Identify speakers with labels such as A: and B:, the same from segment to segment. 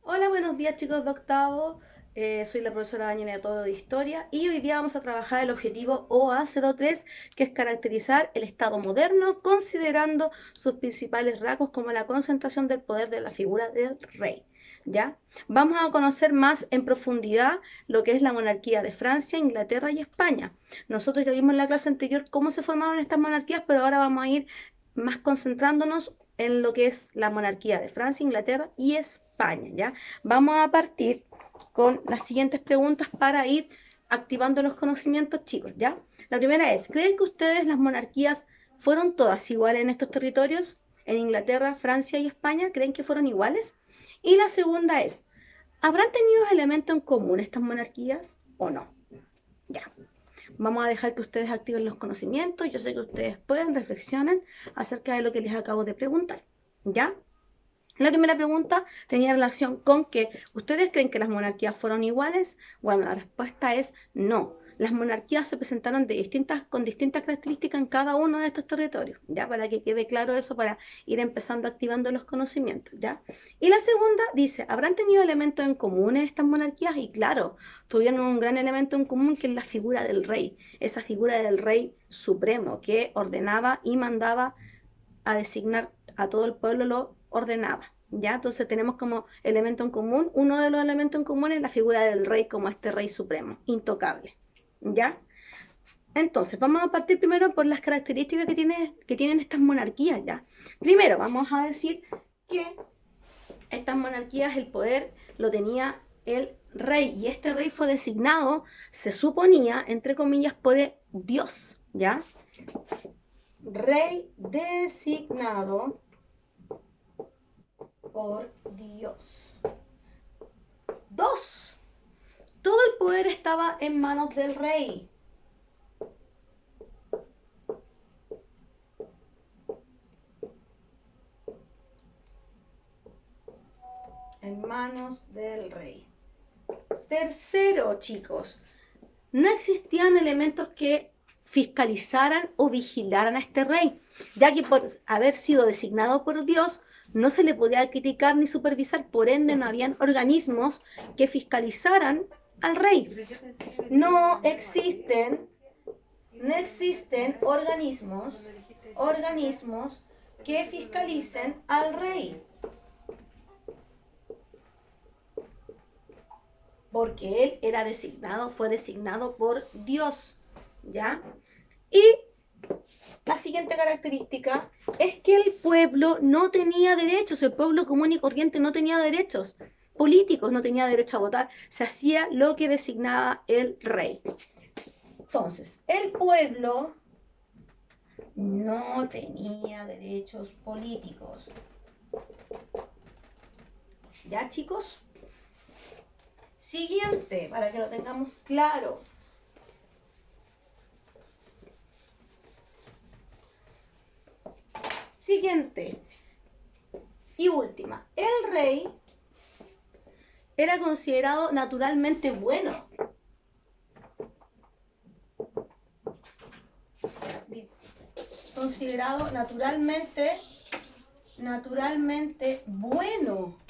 A: Hola, buenos días chicos de octavo. Soy la profesora Daniela Todo de Historia y hoy día vamos a trabajar el objetivo OA03, que es caracterizar el Estado moderno considerando sus principales rasgos como la concentración del poder de la figura del rey. ¿Ya? Vamos a conocer más en profundidad lo que es la monarquía de Francia, Inglaterra y España. Nosotros ya vimos en la clase anterior cómo se formaron estas monarquías, pero ahora vamos a ir más concentrándonos en lo que es la monarquía de Francia, Inglaterra y España, ¿ya? Vamos a partir con las siguientes preguntas para ir activando los conocimientos, chicos, ¿ya? La primera es, ¿creen que ustedes las monarquías fueron todas iguales en estos territorios? En Inglaterra, Francia y España, ¿creen que fueron iguales? Y la segunda es, ¿habrán tenido elementos en común estas monarquías o no? Ya. Vamos a dejar que ustedes activen los conocimientos. Yo sé que ustedes pueden, reflexionen acerca de lo que les acabo de preguntar. ¿Ya? La primera pregunta tenía relación con que ¿ustedes creen que las monarquías fueron iguales? Bueno, la respuesta es no. Las monarquías se presentaron con distintas características en cada uno de estos territorios, ¿ya? Para que quede claro eso, para ir empezando activando los conocimientos, ¿ya? Y la segunda dice, ¿habrán tenido elementos en común estas monarquías? Y claro, tuvieron un gran elemento en común que es la figura del rey, esa figura del rey supremo que ordenaba y mandaba a designar a todo el pueblo, lo ordenaba. ¿Ya? Entonces tenemos como elemento en común, uno de los elementos en común es la figura del rey como este rey supremo, intocable. ¿Ya? Entonces, vamos a partir primero por las características que tienen estas monarquías, ¿ya? Primero, vamos a decir que estas monarquías el poder lo tenía el rey y este rey fue designado, se suponía, entre comillas, por Dios, ¿ya? Rey designado por Dios. Dos, todo el poder estaba en manos del rey. En manos del rey. Tercero, chicos, no existían elementos que fiscalizaran o vigilaran a este rey, ya que por haber sido designado por Dios, no se le podía criticar ni supervisar, por ende no habían organismos que fiscalizaran al rey. No existen, no existen organismos que fiscalicen al rey, porque él era designado, fue designado por Dios, ¿ya? Y la siguiente característica es que el pueblo no tenía derechos, el pueblo común y corriente no tenía derechos políticos, no tenía derecho a votar, se hacía lo que designaba el rey. Entonces, el pueblo no tenía derechos políticos. ¿Ya, chicos? Siguiente, para que lo tengamos claro. Siguiente y última. El rey era considerado naturalmente bueno. Considerado naturalmente bueno.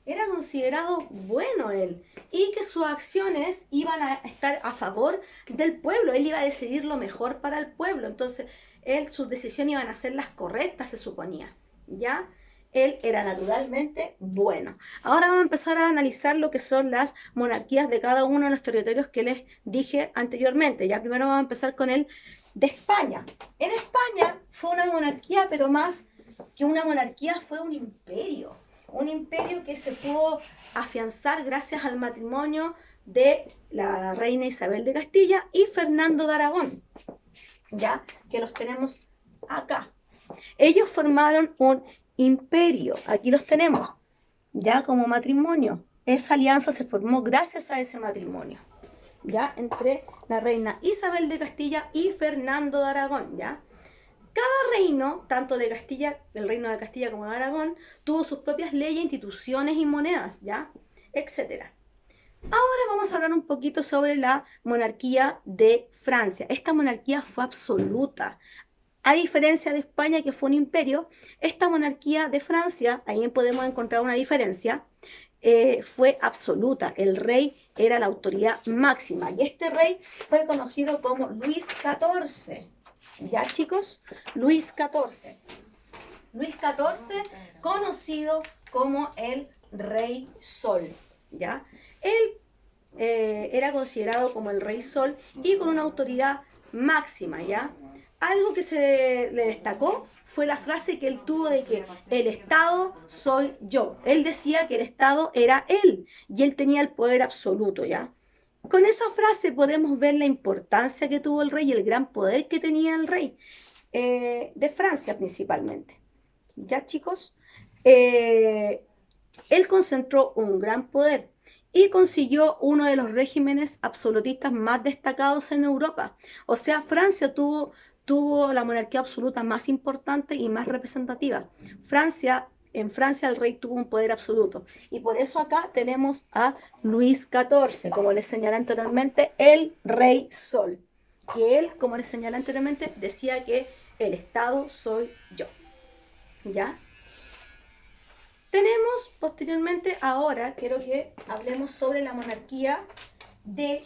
A: Era considerado bueno él y que sus acciones iban a estar a favor del pueblo, él iba a decidir lo mejor para el pueblo, entonces sus decisiones iban a ser las correctas, se suponía, ¿ya? Él era naturalmente bueno. Ahora vamos a empezar a analizar lo que son las monarquías de cada uno de los territorios que les dije anteriormente. Ya primero vamos a empezar con el de España. En España fue una monarquía, pero más que una monarquía fue un imperio. Un imperio que se pudo afianzar gracias al matrimonio de la reina Isabel de Castilla y Fernando de Aragón, ya que los tenemos acá. Ellos formaron un imperio, aquí los tenemos, ya como matrimonio. Esa alianza se formó gracias a ese matrimonio, ya entre la reina Isabel de Castilla y Fernando de Aragón, ya. Cada reino, tanto de Castilla, el reino de Castilla como de Aragón, tuvo sus propias leyes, instituciones y monedas, ¿ya? Etcétera. Ahora vamos a hablar un poquito sobre la monarquía de Francia. Esta monarquía fue absoluta. A diferencia de España, que fue un imperio, esta monarquía de Francia, ahí podemos encontrar una diferencia, fue absoluta. El rey era la autoridad máxima. Y este rey fue conocido como Luis XIV. ¿Ya, chicos? Luis XIV. Luis XIV, conocido como el Rey Sol. ¿Ya? Él era considerado como el Rey Sol y con una autoridad máxima, ¿ya? Algo que se le destacó fue la frase que él tuvo de que el Estado soy yo. Él decía que el Estado era él y él tenía el poder absoluto, ¿ya? Con esa frase podemos ver la importancia que tuvo el rey y el gran poder que tenía el rey, de Francia principalmente. ¿Ya, chicos? Él concentró un gran poder y consiguió uno de los regímenes absolutistas más destacados en Europa. O sea, Francia tuvo la monarquía absoluta más importante y más representativa. En Francia el rey tuvo un poder absoluto. Y por eso acá tenemos a Luis XIV, como les señalé anteriormente, el Rey Sol. Que él, como les señalé anteriormente, decía que el Estado soy yo. ¿Ya? Tenemos posteriormente, ahora quiero que hablemos sobre la monarquía de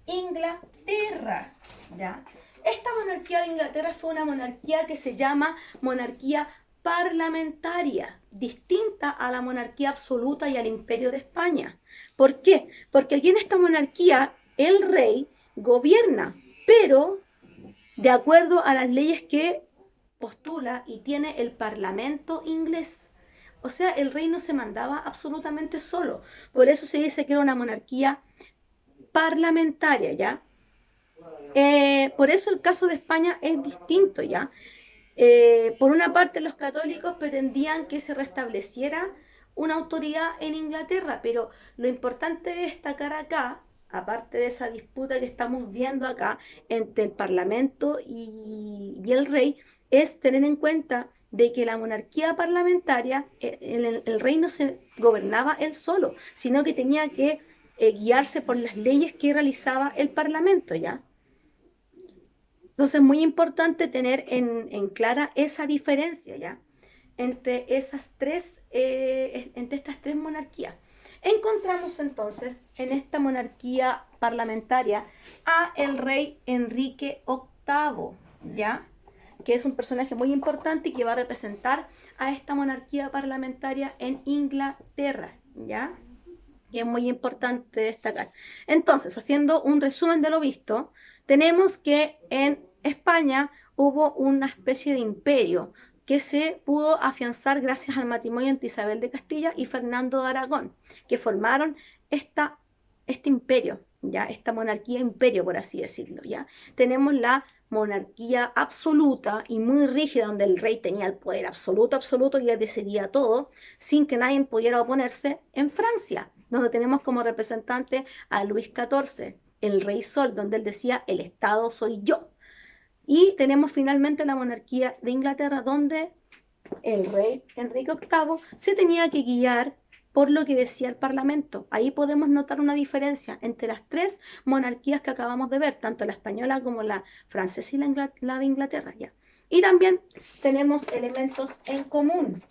A: Inglaterra, ¿ya? Esta monarquía de Inglaterra fue una monarquía que se llama monarquía parlamentaria, distinta a la monarquía absoluta y al imperio de España. ¿Por qué? Porque aquí en esta monarquía el rey gobierna, pero de acuerdo a las leyes que postula y tiene el parlamento inglés. O sea, el rey no se mandaba absolutamente solo. Por eso se dice que era una monarquía parlamentaria, ¿ya? Por eso el caso de España es distinto, ¿ya? Por una parte, los católicos pretendían que se restableciera una autoridad en Inglaterra, pero lo importante de destacar acá, aparte de esa disputa que estamos viendo acá entre el Parlamento y el rey, es tener en cuenta de que la monarquía parlamentaria, el rey no se gobernaba él solo, sino que tenía que guiarse por las leyes que realizaba el Parlamento, ¿ya? Entonces es muy importante tener en clara esa diferencia, ¿ya? Entre entre estas tres monarquías. Encontramos entonces en esta monarquía parlamentaria a el rey Enrique VIII, ¿ya? Que es un personaje muy importante y que va a representar a esta monarquía parlamentaria en Inglaterra, ¿ya? Y es muy importante destacar. Entonces, haciendo un resumen de lo visto, tenemos que en España hubo una especie de imperio que se pudo afianzar gracias al matrimonio entre Isabel de Castilla y Fernando de Aragón, que formaron este imperio, ¿ya? Esta monarquía imperio, por así decirlo, ¿ya? Tenemos la monarquía absoluta y muy rígida, donde el rey tenía el poder absoluto, absoluto, y él decidía todo, sin que nadie pudiera oponerse, en Francia, donde tenemos como representante a Luis XIV, el rey Sol, donde él decía, el Estado soy yo. Y tenemos finalmente la monarquía de Inglaterra, donde el rey Enrique VIII se tenía que guiar por lo que decía el Parlamento. Ahí podemos notar una diferencia entre las tres monarquías que acabamos de ver, tanto la española como la francesa y la de Inglaterra, ¿ya? Y también tenemos elementos en común,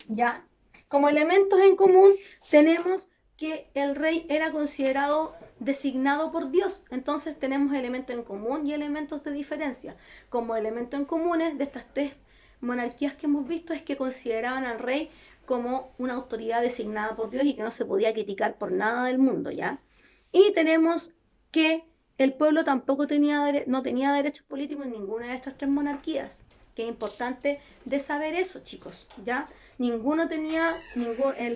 A: ¿ya? Como elementos en común tenemos que el rey era considerado designado por Dios. Entonces tenemos elementos en común y elementos de diferencia. Como elementos en comunes de estas tres monarquías que hemos visto es que consideraban al rey como una autoridad designada por Dios y que no se podía criticar por nada del mundo, ¿ya? Y tenemos que el pueblo tampoco no tenía derechos políticos en ninguna de estas tres monarquías, que es importante de saber eso, chicos, ¿ya? El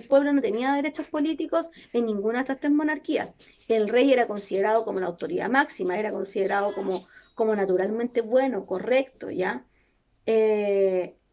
A: pueblo no tenía derechos políticos en ninguna de estas tres monarquías. El rey era considerado como la autoridad máxima, era considerado como naturalmente bueno, correcto, ¿ya?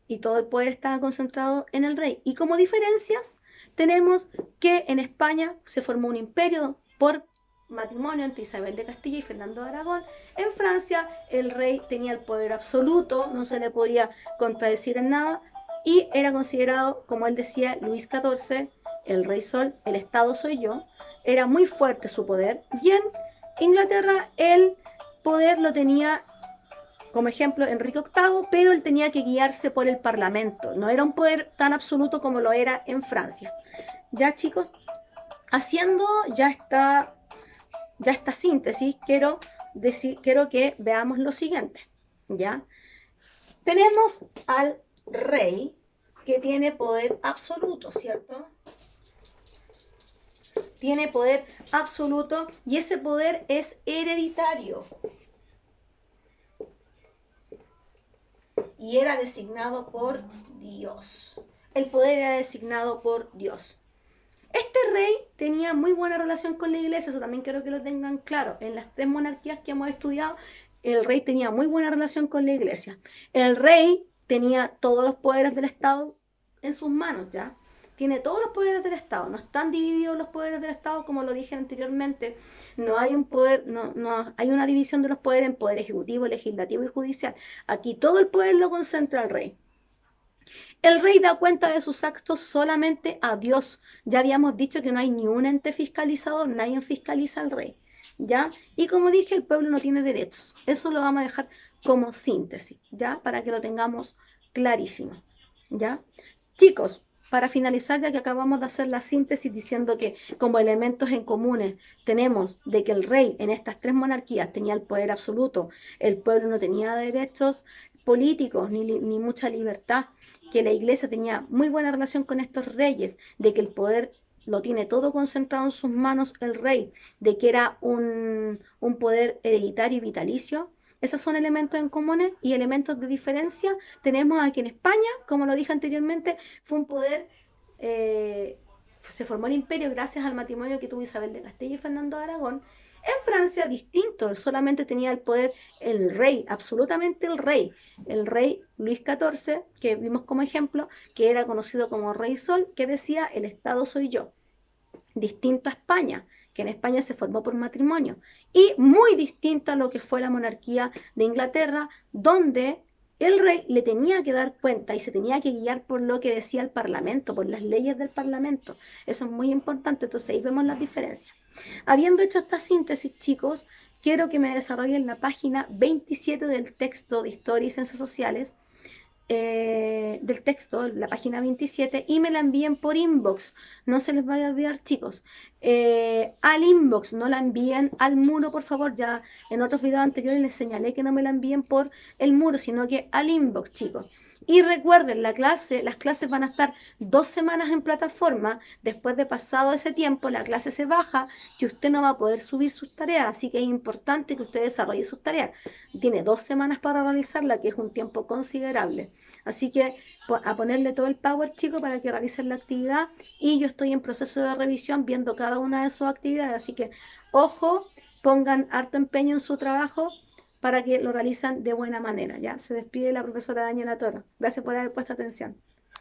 A: Y todo el poder estaba concentrado en el rey. Y como diferencias, tenemos que en España se formó un imperio por matrimonio entre Isabel de Castilla y Fernando de Aragón. En Francia el rey tenía el poder absoluto, no se le podía contradecir en nada y era considerado, como él decía, Luis XIV, el rey Sol, el Estado soy yo. Era muy fuerte su poder. Y en Inglaterra el poder lo tenía como ejemplo Enrique VIII, pero él tenía que guiarse por el Parlamento. No era un poder tan absoluto como lo era en Francia. Ya, chicos, haciendo ya esta síntesis, quiero que veamos lo siguiente, ¿ya? Tenemos al rey que tiene poder absoluto, ¿cierto? Tiene poder absoluto y ese poder es hereditario. Y era designado por Dios. El poder era designado por Dios. Este rey tenía muy buena relación con la iglesia, eso también quiero que lo tengan claro. En las 3 monarquías que hemos estudiado, el rey tenía muy buena relación con la iglesia. El rey tenía todos los poderes del Estado en sus manos, ¿ya? Tiene todos los poderes del Estado. No están divididos los poderes del Estado, como lo dije anteriormente. No hay un poder, no hay una división de los poderes en poder ejecutivo, legislativo y judicial. Aquí todo el poder lo concentra el rey. El rey da cuenta de sus actos solamente a Dios. Ya habíamos dicho que no hay ni un ente fiscalizador, nadie fiscaliza al rey. ¿Ya? Y como dije, el pueblo no tiene derechos. Eso lo vamos a dejar como síntesis, ¿ya? Para que lo tengamos clarísimo, ¿ya? Chicos, para finalizar, ya que acabamos de hacer la síntesis diciendo que como elementos en comunes tenemos de que el rey en estas 3 monarquías tenía el poder absoluto, el pueblo no tenía derechos políticos ni mucha libertad, que la iglesia tenía muy buena relación con estos reyes, de que el poder lo tiene todo concentrado en sus manos el rey, de que era un poder hereditario y vitalicio. Esos son elementos en comunes y elementos de diferencia. Tenemos aquí en España, como lo dije anteriormente, fue un poder, se formó el imperio gracias al matrimonio que tuvo Isabel de Castilla y Fernando de Aragón. En Francia, distinto, solamente tenía el poder el rey, absolutamente el rey Luis XIV, que vimos como ejemplo, que era conocido como Rey Sol, que decía, el Estado soy yo. Distinto a España, que en España se formó por matrimonio, y muy distinto a lo que fue la monarquía de Inglaterra, donde el rey le tenía que dar cuenta y se tenía que guiar por lo que decía el Parlamento, por las leyes del Parlamento. Eso es muy importante, entonces ahí vemos las diferencias. Habiendo hecho esta síntesis, chicos, quiero que me desarrollen la página 27 del texto de Historia y Ciencias Sociales, del texto, la página 27, y me la envíen por inbox. No se les vaya a olvidar, chicos. Al inbox, no la envíen al muro, por favor. Ya en otros videos anteriores les señalé que no me la envíen por el muro, sino que al inbox, chicos. Y recuerden, las clases van a estar 2 semanas en plataforma. Después de pasado ese tiempo, la clase se baja, que usted no va a poder subir sus tareas. Así que es importante que usted desarrolle sus tareas. Tiene 2 semanas para realizarla, que es un tiempo considerable. Así que a ponerle todo el power, chicos, para que realicen la actividad. Y yo estoy en proceso de revisión viendo cada una de sus actividades. Así que, ojo, pongan harto empeño en su trabajo para que lo realicen de buena manera. Ya se despide la profesora Daniela Toro. Gracias por haber puesto atención.